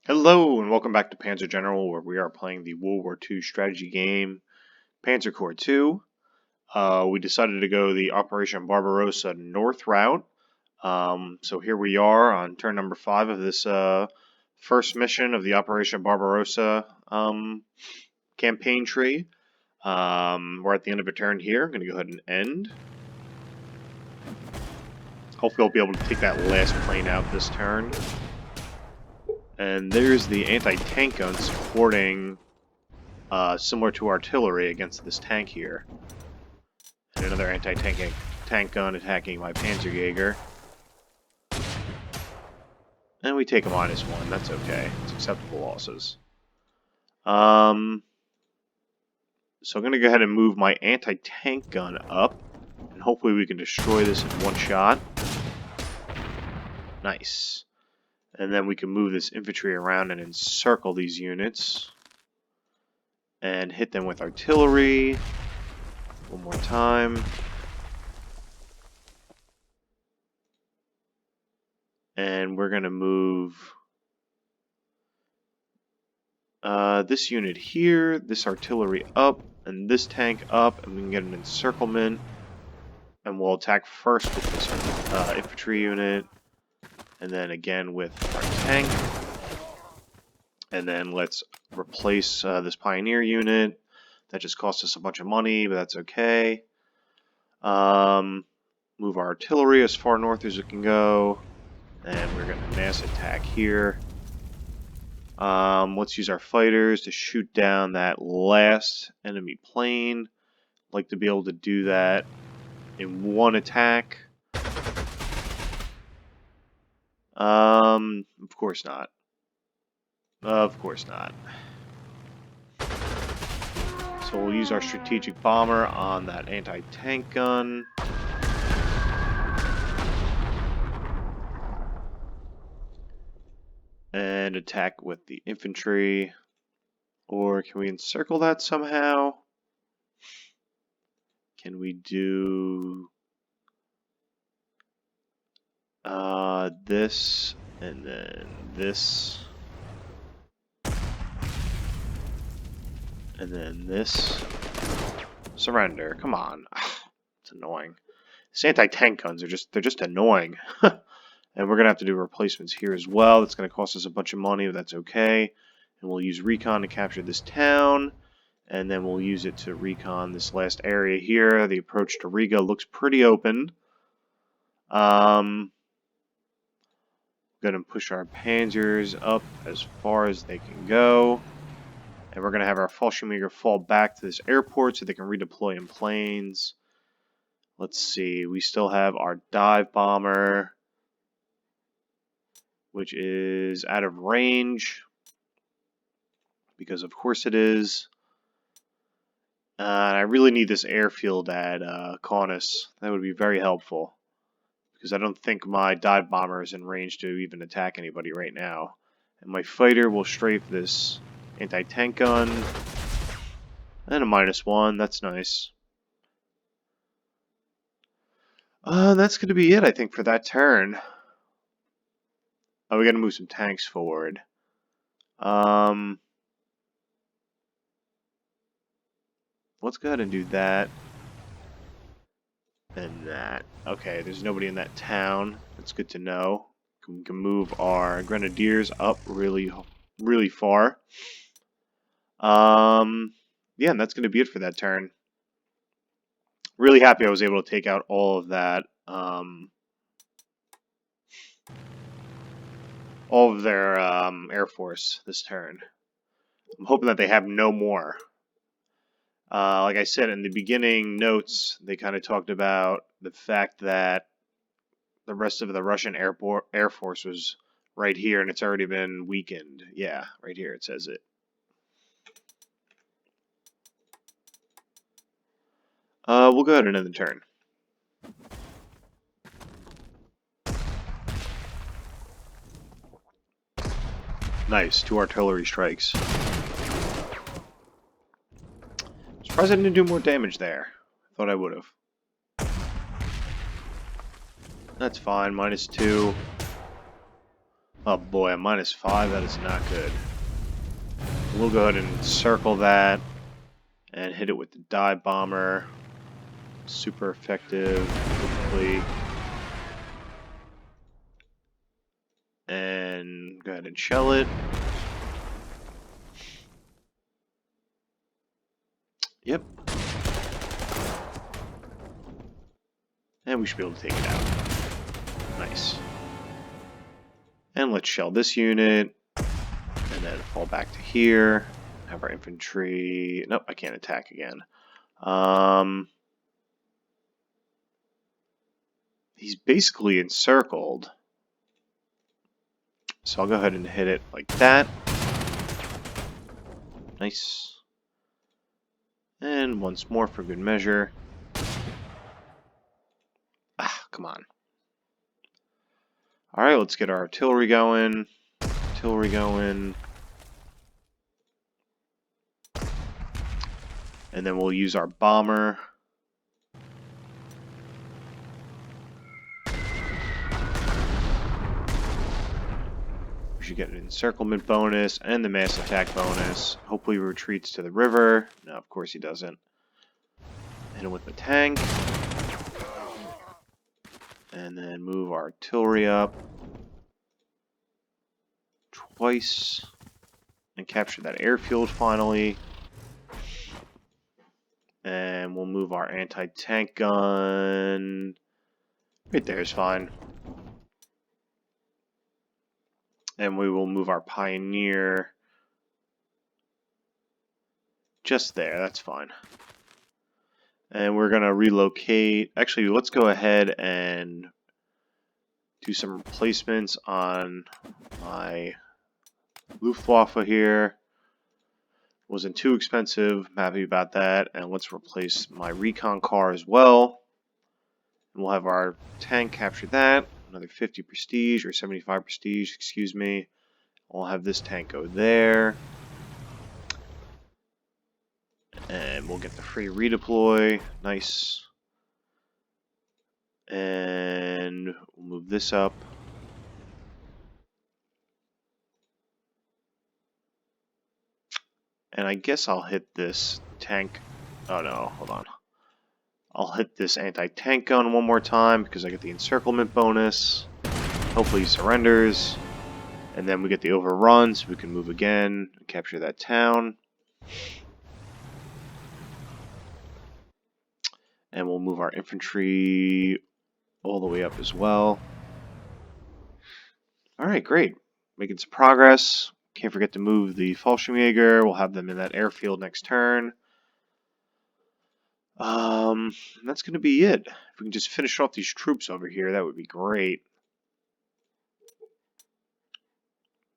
Hello and welcome back to Panzer General, where we are playing the World War II strategy game, Panzer Corps 2. We decided to go the Operation Barbarossa North route. So here we are on turn number 5 of this first mission of the Operation Barbarossa campaign tree. We're at the end of a turn here. I'm going to go ahead and end. Hopefully I'll be able to take that last plane out this turn. And there's the anti-tank gun supporting, similar to artillery against this tank here. And another anti-tank gun attacking my Panzerjäger. And we take a -1, that's okay. It's acceptable losses. So I'm going to go ahead and move my anti-tank gun up. And hopefully we can destroy this in one shot. Nice. And then we can move this infantry around and encircle these units. And hit them with artillery. One more time. And we're going to move this unit here, this artillery up, and this tank up, and we can get an encirclement. And we'll attack first with this infantry unit, and then again with our tank. And then let's replace this pioneer unit. That just cost us a bunch of money, but that's okay. Move our artillery as far north as it can go. And we're going to mass attack here. Let's use our fighters to shoot down that last enemy plane. I'd like to be able to do that in one attack. Of course not. Of course not. So we'll use our strategic bomber on that anti-tank gun. And attack with the infantry. Or can we encircle that somehow? Can we do this and then this and then this? Surrender. Come on. It's annoying. These anti-tank guns are they're just annoying. And we're going to have to do replacements here as well. That's going to cost us a bunch of money, but that's okay. And we'll use recon to capture this town. And then we'll use it to recon this last area here. The approach to Riga looks pretty open. Going to push our panzers up as far as they can go. And we're going to have our Fallschirmjäger fall back to this airport so they can redeploy in planes. Let's see. We still have our dive bomber, which is out of range, because of course it is. I really need this airfield at Kaunas. That would be very helpful, because I don't think my dive bomber is in range to even attack anybody right now. And my fighter will strafe this anti-tank gun. And a -1, that's nice. That's going to be it, I think, for that turn. Oh, we got to move some tanks forward. Let's go ahead and do that. And that. Okay, there's nobody in that town. That's good to know. We can move our grenadiers up really far. Yeah, and that's going to be it for that turn. Really happy I was able to take out all of that. All of their Air Force this turn. I'm hoping that they have no more. Like I said in the beginning notes, they kind of talked about the fact that the rest of the Russian Air Force was right here, and it's already been weakened. Yeah, right here it says it. We'll go ahead and end the turn. Nice, 2 artillery strikes. Surprised I didn't do more damage there. I thought I would have. That's fine, -2. Oh boy, a -5, that is not good. We'll go ahead and circle that and hit it with the dive bomber. Super effective, hopefully. And go ahead and shell it. Yep. And we should be able to take it out. Nice. And let's shell this unit. And then fall back to here. Have our infantry. Nope, I can't attack again. He's basically encircled. So I'll go ahead and hit it like that. Nice. And once more for good measure. Ah, come on. Alright, let's get our artillery going. Artillery going. And then we'll use our bomber. We should get an encirclement bonus and the mass attack bonus. Hopefully he retreats to the river. No, of course he doesn't. Hit him with the tank. And then move our artillery up. Twice. And capture that airfield finally. And we'll move our anti-tank gun. Right there is fine. And we will move our pioneer just there. That's fine. And we're going to relocate. Actually, let's go ahead and do some replacements on my Luftwaffe here. Wasn't too expensive. I'm happy about that. And let's replace my recon car as well. And we'll have our tank capture that. Another 50 prestige, or 75 prestige, excuse me. We'll have this tank go there. And we'll get the free redeploy. Nice. And we'll move this up. And I guess I'll hit this tank. Oh no, hold on. I'll hit this anti-tank gun one more time because I get the encirclement bonus. Hopefully he surrenders. And then we get the overrun so we can move again and capture that town. And we'll move our infantry all the way up as well. Alright, great. Making some progress. Can't forget to move the Fallschirmjäger. We'll have them in that airfield next turn. That's going to be it. If we can just finish off these troops over here, that would be great.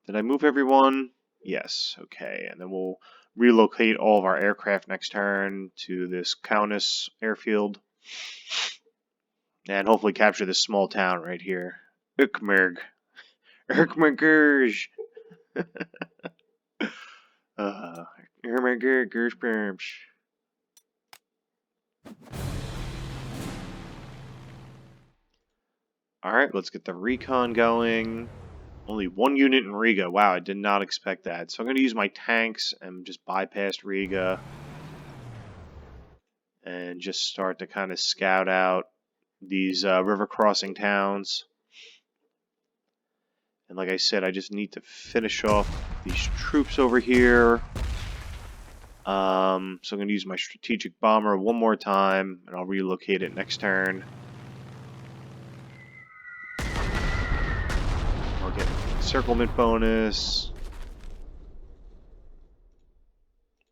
Did I move everyone? Yes. Okay, and then we'll relocate all of our aircraft next turn to this Kaunas airfield. And hopefully capture this small town right here. Ukmerg. Ukmergerj. Alright, let's get the recon going. Only one unit in Riga. Wow, I did not expect that. So I'm going to use my tanks and just bypass Riga. And just start to kind of scout out these river crossing towns. And like I said, I just need to finish off these troops over here. So I'm going to use my strategic bomber one more time, and I'll relocate it next turn. I'll get encirclement bonus.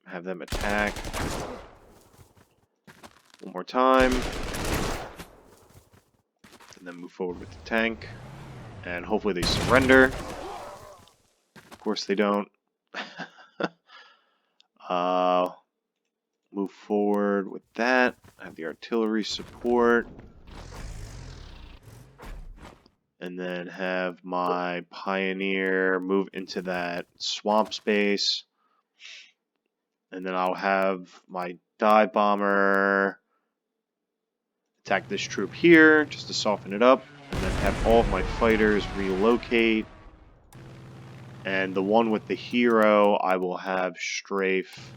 Have them attack. One more time. And then move forward with the tank. And hopefully they surrender. Of course they don't. Move forward with that. Have the artillery support. And then have my pioneer move into that swamp space. And then I'll have my dive bomber attack this troop here just to soften it up. And then have all of my fighters relocate. And the one with the hero, I will have strafe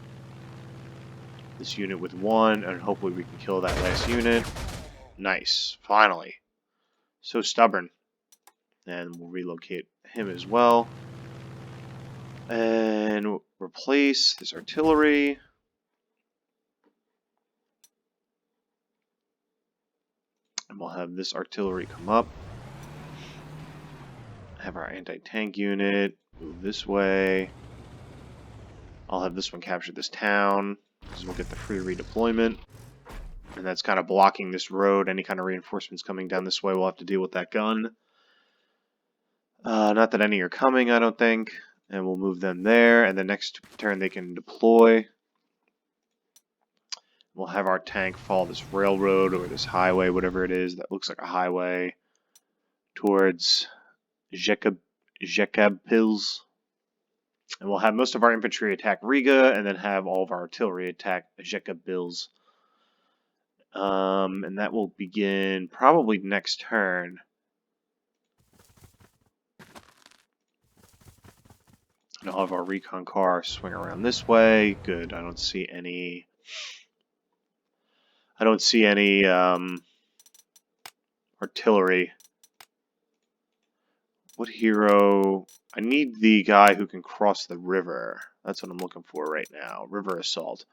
this unit with 1, and hopefully we can kill that last unit. Nice. Finally. So stubborn. And we'll relocate him as well. And replace this artillery. And we'll have this artillery come up. Have our anti-tank unit move this way. I'll have this one capture this town, because we'll get the free redeployment. And that's kind of blocking this road. Any kind of reinforcements coming down this way, we'll have to deal with that gun. Not that any are coming, I don't think. And we'll move them there, and the next turn they can deploy. We'll have our tank follow this railroad or this highway, whatever it is that looks like a highway, towards Jekabpils. And we'll have most of our infantry attack Riga, and then have all of our artillery attack Jekabpils. And that will begin probably next turn. And I'll have our recon car swing around this way. Good. I don't see any artillery. What hero? I need the guy who can cross the river. That's what I'm looking for right now. River assault.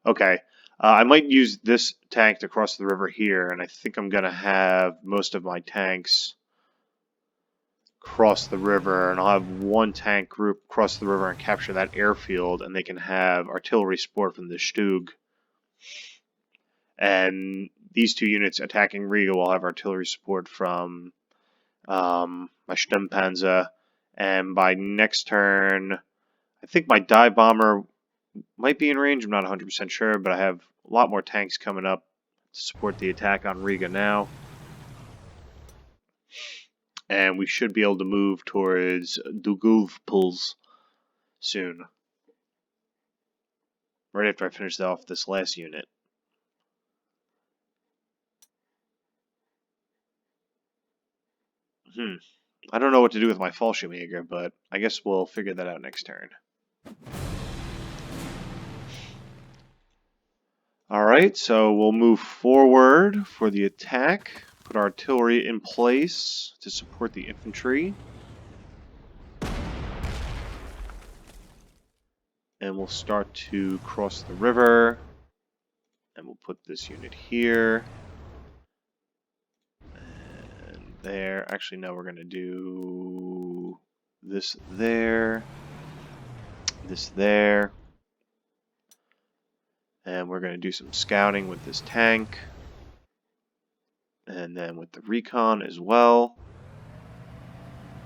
Okay. I might use this tank to cross the river here, and I think I'm going to have most of my tanks cross the river, and I'll have one tank group cross the river and capture that airfield, and they can have artillery support from the Stug. And these two units attacking Riga will have artillery support from my Sturmpanzer. And by next turn, I think my dive bomber might be in range. I'm not 100% sure, but I have a lot more tanks coming up to support the attack on Riga now. And we should be able to move towards Duguvpils soon. Right after I finish off this last unit. I don't know what to do with my Fallschirmjäger, but I guess we'll figure that out next turn. Alright, so we'll move forward for the attack. Put our artillery in place to support the infantry. And we'll start to cross the river. And we'll put this unit here. And there. Actually, no, we're going to do this there. This there. And we're going to do some scouting with this tank. And then with the recon as well.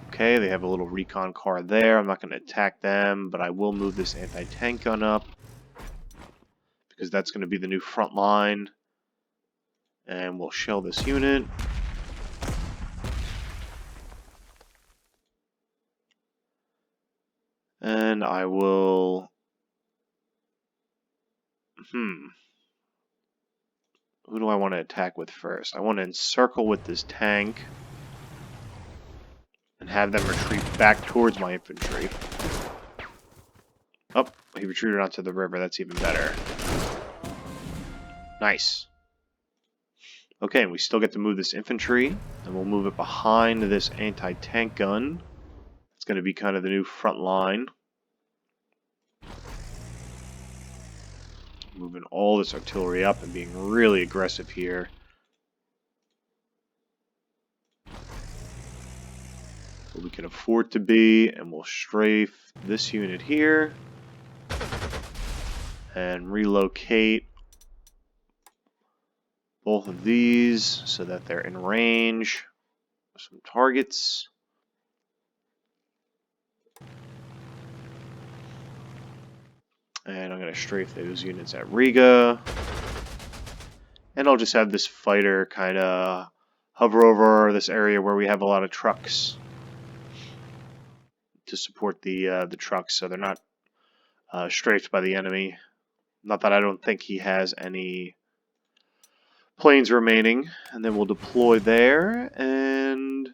Okay, they have a little recon car there. I'm not going to attack them, but I will move this anti-tank gun up. Because that's going to be the new front line. And we'll shell this unit. And I will... Who do I want to attack with first? I want to encircle with this tank. And have them retreat back towards my infantry. Oh, he retreated onto the river. That's even better. Nice. Okay, and we still get to move this infantry. And we'll move it behind this anti-tank gun. It's going to be kind of the new front line. Moving all this artillery up and being really aggressive here. But we can afford to be, and we'll strafe this unit here. And relocate both of these so that they're in range of some targets. And I'm going to strafe those units at Riga. And I'll just have this fighter kind of hover over this area where we have a lot of trucks to support the trucks, so they're not strafed by the enemy. Not that I don't think he has any planes remaining. And then we'll deploy there, and...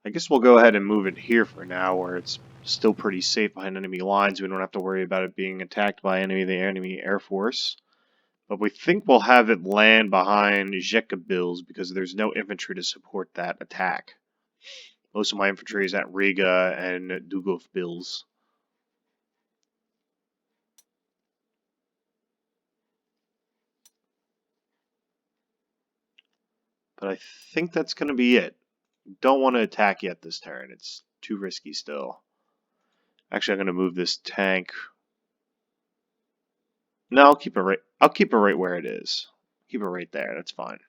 I I guess we'll go ahead and move it here for now, where it's still pretty safe behind enemy lines. We don't have to worry about it being attacked by the enemy air force. But we think we'll have it land behind Jekabils because there's no infantry to support that attack. Most of my infantry is at Riga and Dugov-Bills. But I think that's going to be it. Don't want to attack yet this turn. It's too risky still. Actually, I'm going to move this tank. No, I'll keep it right where it is. Keep it right there. That's fine.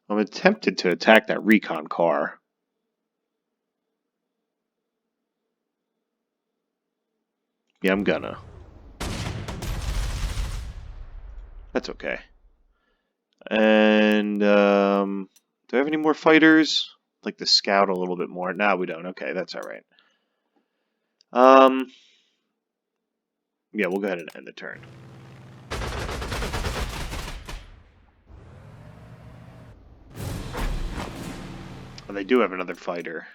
I'm tempted to attack that recon car. Yeah, I'm gonna. That's okay. And do I have any more fighters? I'd like to scout a little bit more. No, we don't. Okay, that's all right. Yeah, we'll go ahead and end the turn. Oh, they do have another fighter.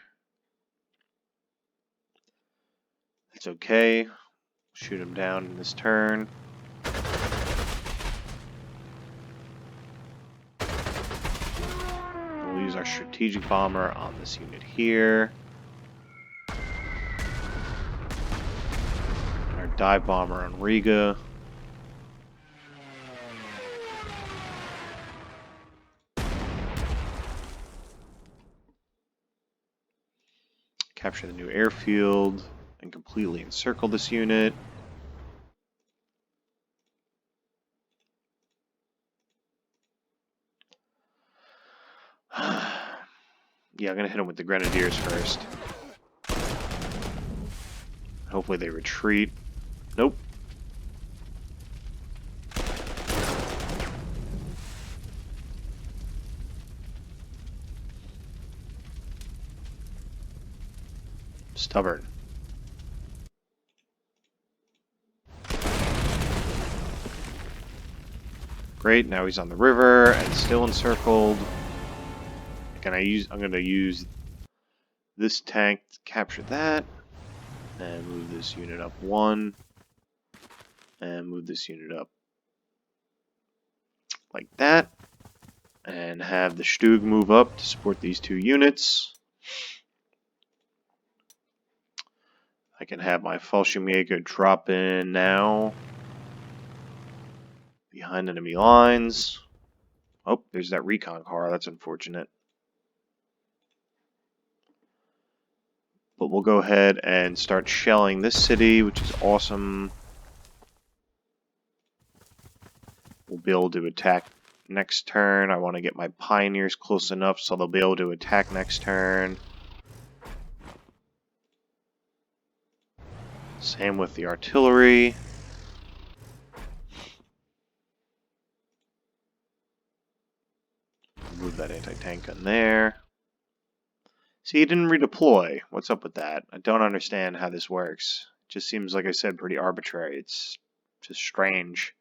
That's okay. Shoot him down in this turn. We'll use our strategic bomber on this unit here. Our dive bomber on Riga. Capture the new airfield and completely encircle this unit. Yeah, I'm going to hit them with the grenadiers first. Hopefully they retreat. Nope. Stubborn. Great, now he's on the river and still encircled. I'm going to use this tank to capture that. And move this unit up 1. And move this unit up like that. And have the Stug move up to support these 2 units. I can have my Fallschirmjäger drop in now. Behind enemy lines. Oh, there's that recon car. That's unfortunate. But we'll go ahead and start shelling this city, which is awesome. We'll be able to attack next turn. I want to get my pioneers close enough so they'll be able to attack next turn. Same with the artillery. Move that anti-tank gun there. See, he didn't redeploy. What's up with that? I don't understand how this works. It just seems, like I said, pretty arbitrary. It's just strange.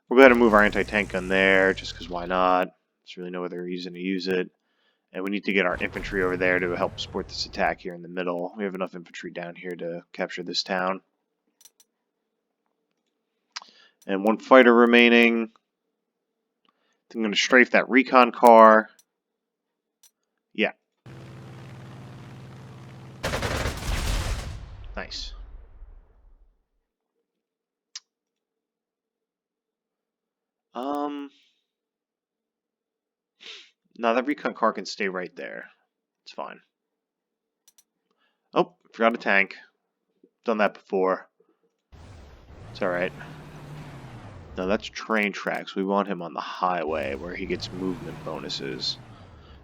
We'll go ahead and move our anti-tank gun there, just because why not? There's really no other reason to use it. And we need to get our infantry over there to help support this attack here in the middle. We have enough infantry down here to capture this town. And 1 fighter remaining. I'm going to strafe that recon car. Yeah. Nice. No, that recon car can stay right there. It's fine. Oh, forgot a tank. Done that before. It's alright. No, that's train tracks. We want him on the highway where he gets movement bonuses.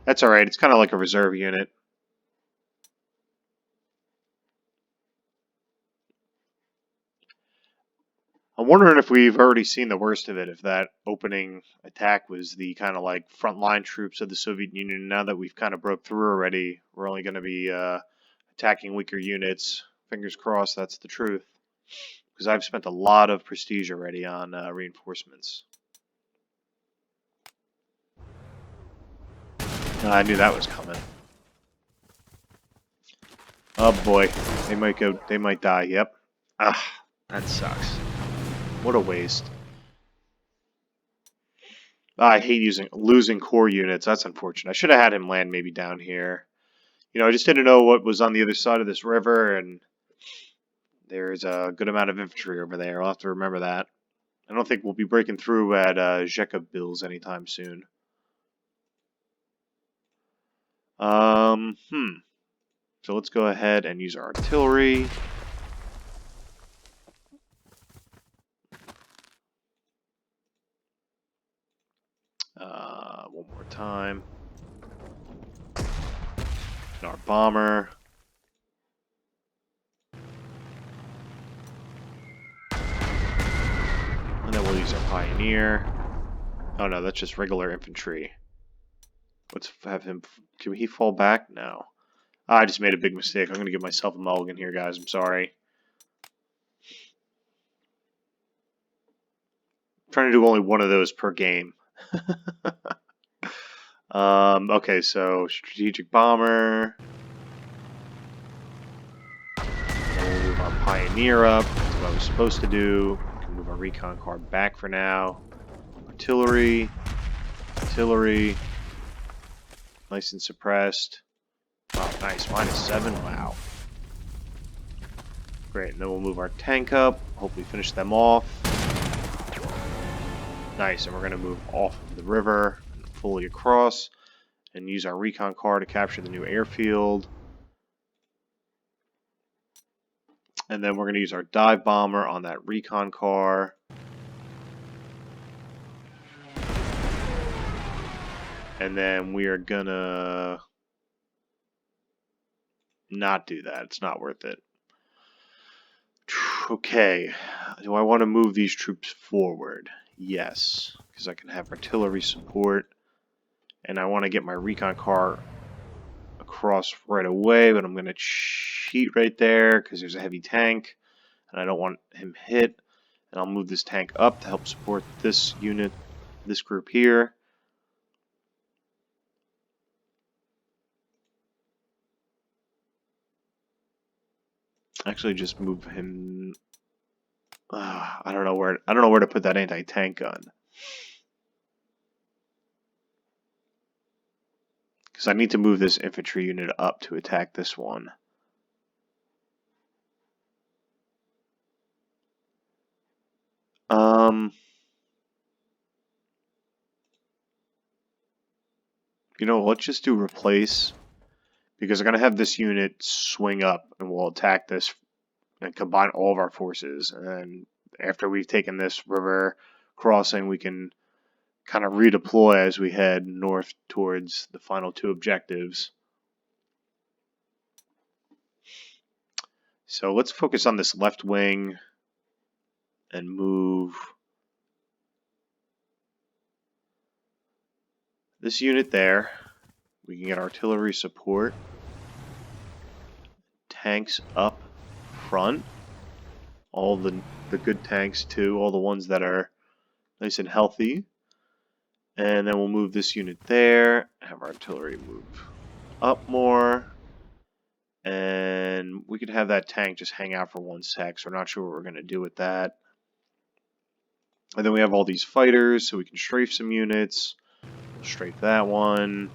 That's alright. It's kind of like a reserve unit. I'm wondering if we've already seen the worst of it, if that opening attack was the kind of like frontline troops of the Soviet Union. Now that we've kind of broke through already, we're only going to be attacking weaker units. Fingers crossed that's the truth. because I've spent a lot of prestige already on reinforcements. I knew that was coming. Oh boy, they might go. They might die. Yep. Ah, that sucks. What a waste. I hate losing core units. That's unfortunate. I should have had him land maybe down here. You know, I just didn't know what was on the other side of this river, and there's a good amount of infantry over there. I'll have to remember that. I don't think we'll be breaking through at Bills anytime soon. So let's go ahead and use our artillery. One more time. And our bomber. And then we'll use our pioneer. Oh no, that's just regular infantry. Let's have him. Can he fall back? No. I just made a big mistake. I'm going to give myself a mulligan here, guys. I'm sorry. I'm trying to do only one of those per game. Okay, so strategic bomber. We'll move our pioneer up. That's what I was supposed to do. We can move our recon card back for now. Artillery. Artillery. Nice and suppressed. Oh, nice. -7. Wow. Great. And then we'll move our tank up. Hopefully finish them off. Nice. And we're going to move off of the river fully across and use our recon car to capture the new airfield. And then we're going to use our dive bomber on that recon car. And then we are going to not do that. It's not worth it. Okay. Do I want to move these troops forward? Yes, because I can have artillery support. And I want to get my recon car across right away, but I'm going to cheat right there because there's a heavy tank. And I don't want him hit. And I'll move this tank up to help support this unit, this group here. Actually, just move him. I don't know where to put that anti-tank gun. Because I need to move this infantry unit up to attack this one. You know, let's just do replace. Because I'm going to have this unit swing up and we'll attack this and combine all of our forces. And then after we've taken this river crossing, we can kind of redeploy as we head north towards the final two objectives. So let's focus on this left wing and move this unit there. We can get artillery support. Tanks up front. All the good tanks too, all the ones that are nice and healthy. And then we'll move this unit there, have our artillery move up more. And we could have that tank just hang out for 1 sec, so we're not sure what we're going to do with that. And then we have all these fighters, so we can strafe some units. We'll strafe that one.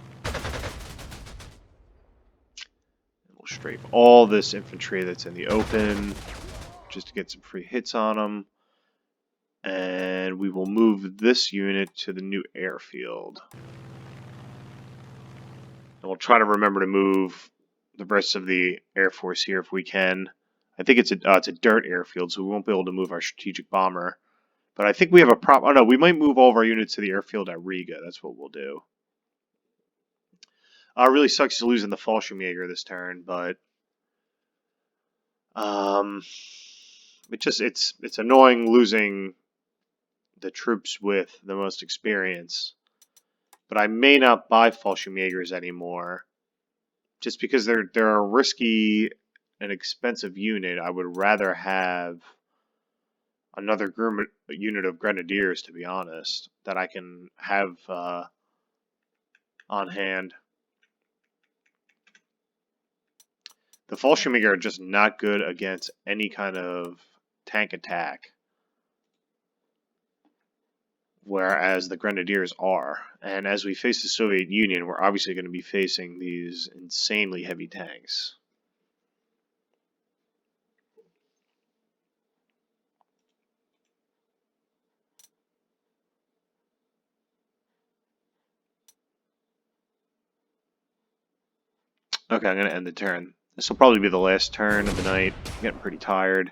We'll strafe all this infantry that's in the open, just to get some free hits on them. And we will move this unit to the new airfield. And we'll try to remember to move the rest of the Air Force here if we can. I think it's a dirt airfield, so we won't be able to move our strategic bomber. But I think we have a problem. Oh no, we might move all of our units to the airfield at Riga. That's what we'll do. It really sucks losing the Fallschirmjäger this turn, but it's annoying losing the troops with the most experience. But I may not buy Fallschirmjägers anymore, just because they're a risky and expensive unit. I would rather have another unit of grenadiers, to be honest, that I can have on hand. The Fallschirmjäger are just not good against any kind of tank attack, whereas the Grenadiers are. And as we face the Soviet Union, we're obviously going to be facing these insanely heavy tanks. Okay, I'm going to end the turn. This will probably be the last turn of the night. I'm getting pretty tired.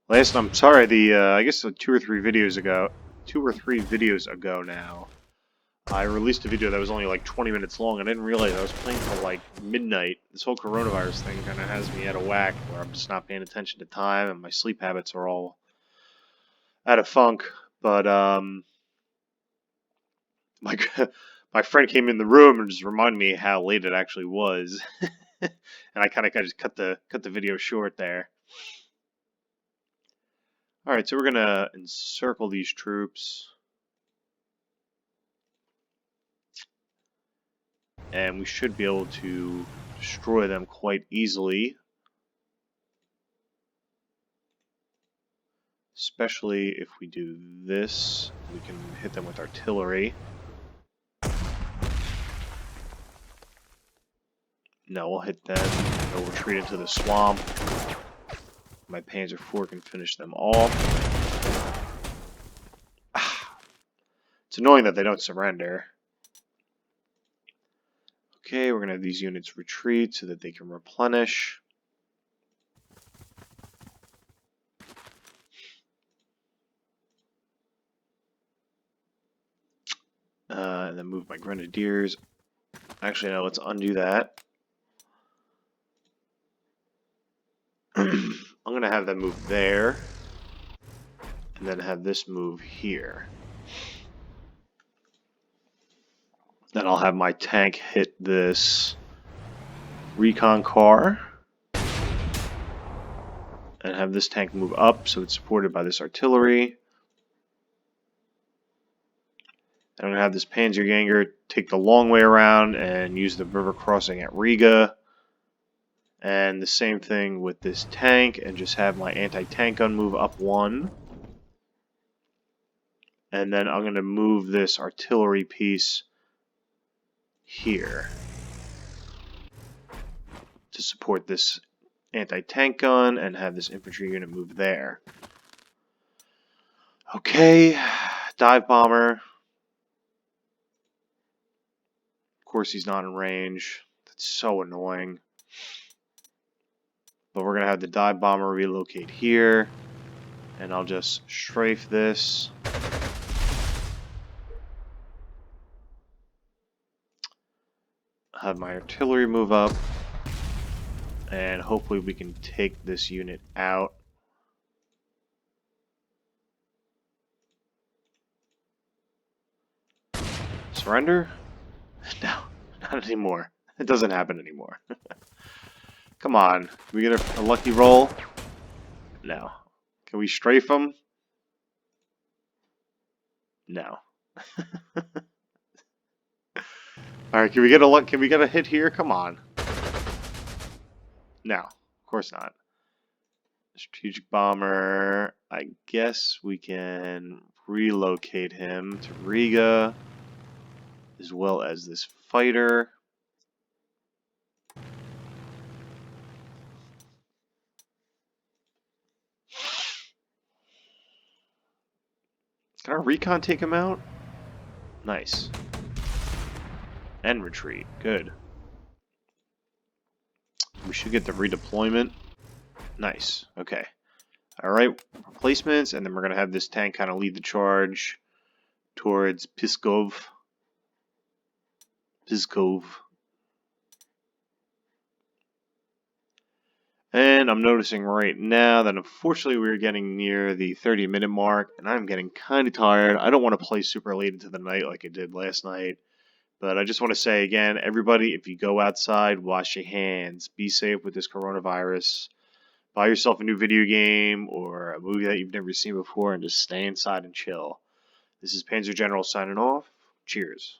I'm sorry, I guess 2 or 3 videos ago now, I released a video that was only like 20 minutes long. I didn't realize I was playing till like midnight. This whole coronavirus thing kind of has me out of whack, where I'm just not paying attention to time, and my sleep habits are all out of funk. But my my friend came in the room and just reminded me how late it actually was, and I kind of just cut the video short there. All right, so we're gonna encircle these troops. And we should be able to destroy them quite easily. Especially if we do this, we can hit them with artillery. No, we'll hit them. They'll retreat into the swamp. My Panzer Corps can finish them off. It's annoying that they don't surrender. Okay, we're going to have these units retreat so that they can replenish. And then move my Grenadiers. Actually, no, let's undo that. I'm going to have them move there. And then have this move here. Then I'll have my tank hit this recon car. And have this tank move up so it's supported by this artillery. And I'm going to have this Panzerjäger take the long way around and use the river crossing at Riga. And the same thing with this tank, and just have my anti-tank gun move up 1. And then I'm going to move this artillery piece here to support this anti-tank gun and have this infantry unit move there. Okay, dive bomber. Of course he's not in range. That's so annoying. But we're going to have the dive bomber relocate here. And I'll just strafe this. Have my artillery move up. And hopefully we can take this unit out. Surrender? No, not anymore. It doesn't happen anymore. Come on. Can we get a lucky roll? No. Can we strafe them? No. Alright, can we get a hit here? Come on. No, of course not. Strategic bomber. I guess we can relocate him to Riga, as well as this fighter. Can our recon take him out? Nice. And retreat. Good. We should get the redeployment. Nice. Okay. Alright, replacements, and then we're going to have this tank kind of lead the charge towards Pskov. And I'm noticing right now that unfortunately we're getting near the 30-minute mark, and I'm getting kind of tired. I don't want to play super late into the night like I did last night. But I just want to say again, everybody, if you go outside, wash your hands. Be safe with this coronavirus. Buy yourself a new video game or a movie that you've never seen before and just stay inside and chill. This is Panzer General signing off. Cheers.